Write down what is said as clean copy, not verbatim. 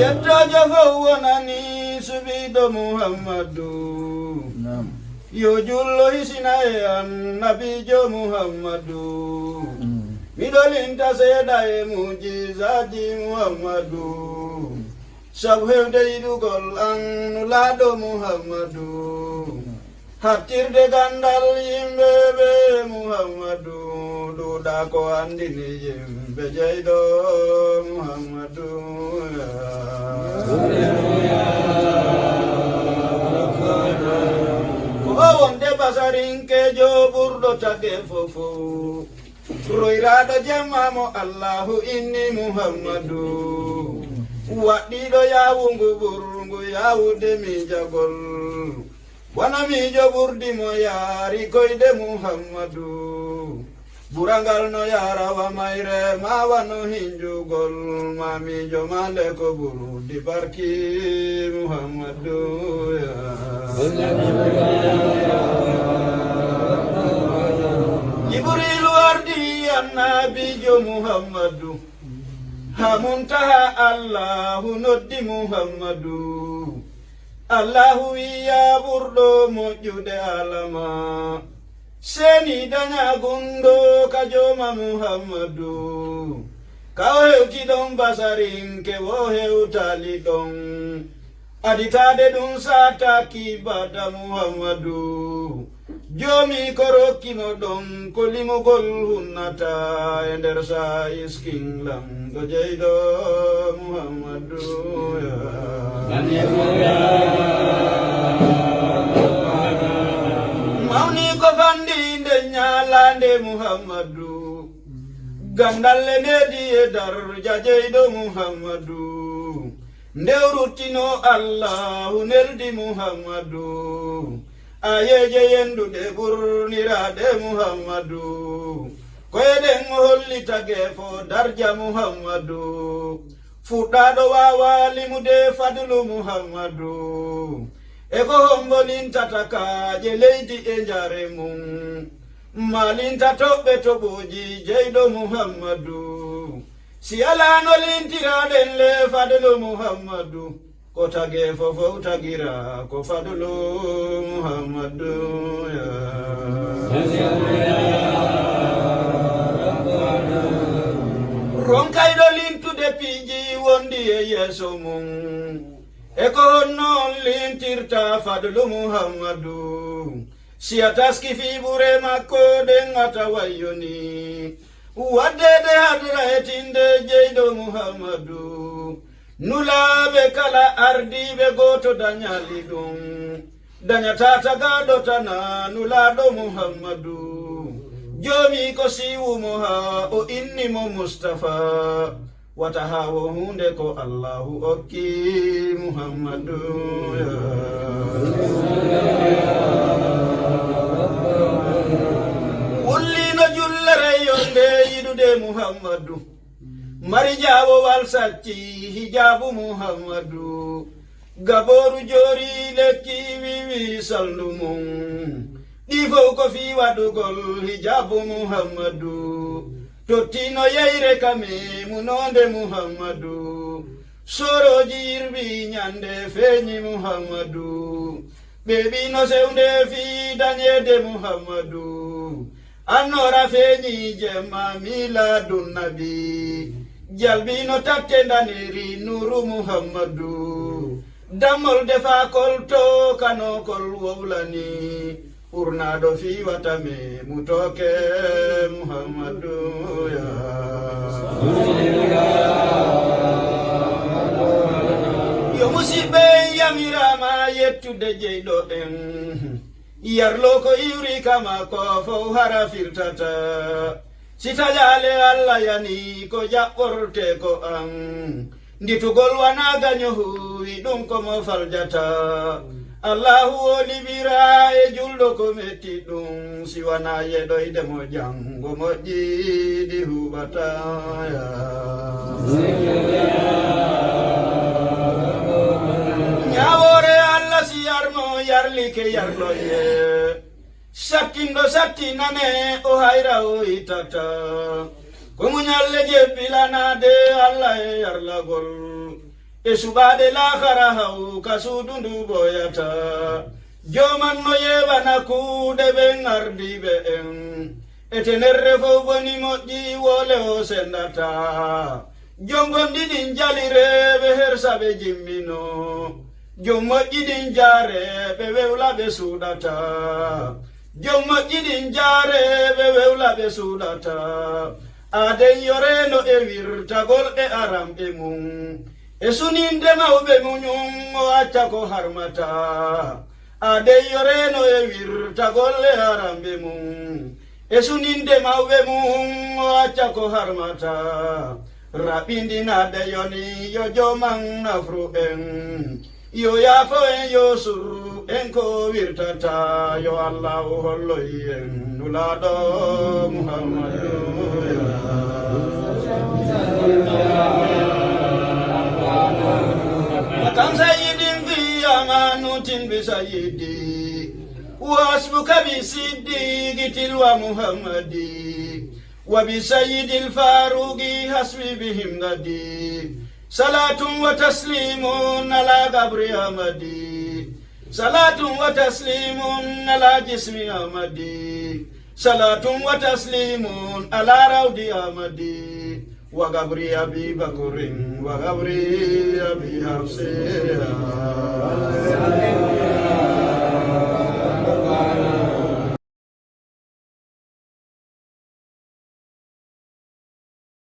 Yatajafawwanani subido Muhammadu Yojullo hisinaye annabijo Muhammadu Midolinta seedaye mujizaji Muhammadu Sabu hewde idugol annulado Muhammadu Hattirde gandal yimɓeɓe Muhammadu Duuɗa ko andini yimɓe jeyɗo Muhammadu Ko wonde basarinkejo ɓurɗo tagge fofo royraɗo jemmamo Allahu inni Muhammadu waɗɗiɗo yawungu ɓurgu yawude mijagol wana mijo ɓurdimo yaari koyde Muhammadu burangal no yarawa mayre ma wano hinjugol ma mijo male ko ɓurdi barki Muhammadu Jibrilu ardi annabijo Muhammadu hamuntaha Allahu noddi Muhammadu Allahu wiya ɓurɗo moƴƴude alama seni daña gundo ka joma Muhammadu ka o hewtiɗon basarinke wo hewtaliɗon aditade ɗum sataki bada Muhammadu jomi ko rokkino ɗon ko limugol hunnata e nder sa iskin lamɗo jeyɗo Muhammadu mawni ko fandinde ñalande Muhammadu gandalle nedi e darja jeyɗo Muhammadu ndew ruttino Allahu neldi Muhammadu ayeje yenduɗe ɓurniraɗe Muhammadu koyeɗen hollita gefo darja Muhammadu fuɗɗaɗo wawa limude fadlu Muhammadu eko hombolintata kaje leydi e jare mum malinta toɓɓe toɓoji jeyɗo Muhammadu si alano lintiraɗen le fadlu Muhammadu ko tage fofo tagira ko fadlu Muhammadu ronkayɗo lintude piiji wondi e yeeso mum e ko honnoon lintirta fadlu Muhammadu si a taski fiɓure makko ɗengata wayyoni waddede hadra e tinde jeyɗo Muhammadu nulaɓe kala ardiɓe goto dañali ɗum dañata tagaɗo tana nulaɗo Muhammadu jomi ko siwumo ha o innimo Mustafa wata ha wo hunde ko Allahu okki Muhammadu wullino jullere yonde yiɗude Muhammadu mari jawowal sacci hijabu Muhammadu gaboru jori lekki wiwi saldu mum ɗi fof ko fi waɗugol hijabu Muhammadu tottino yeyre kame munonde Muhammadu soroji yirɓi ñande feñi Muhammadu ɓeɓino sewnde fi dañede Muhammadu annora feñi jemma miladun nabi jalbino tatte daneri nuru Muhammadu dammol defakol to kanokol wowlani ɓurnaɗo fiwatame mutoke Muhammadu yo musidɓe yamirama yettude jeyɗo en yarlo ko iwri kama ko fof hara firtata si tajale Allah yani ko jaɓɓorte ko an nditugol wana gañohuwi ɗum komo faljata Allahu o libira e julɗo ko metti ɗum si wana yeɗoyde mo jango moƴƴiɗi huɓataya ñawore Allah si yarmo yarlike yarloye sattindo sattinane o hayra o itata ko muñalle jebbilanade Allah e yarlagol esubade la kharahau kasudundu boyata joman no yebana kude be ngardi be en etenerre fo boni moji wole o sendata jongon didin jalire be hersabe jimmino jommo didin jare be wewla be sudata jommo didin jare be wewla be sudata ade yoreno e wirtagol e arambe mum e suninde mawɓe muñum o acca ko harmata ade yoreno e wirtagol e arambe mum e suninde mawɓe mum o acca ko harmata raɓindinade yoni yo joman nafru en yo yaafo en yo suru en ko wirtata yo allahu holloyi en nulaɗo muhammadu كم سيد في أمانة بسيدي واسبك بصديق تلو محمدي وبسيد الفاروق حسبي بهم ندي صلاة وتسليم على قبر أحمدي صلاة وتسليم على جسم أحمدي صلاة وتسليم على روض أحمدي وقبري أبي بكر وقبري أبي حفص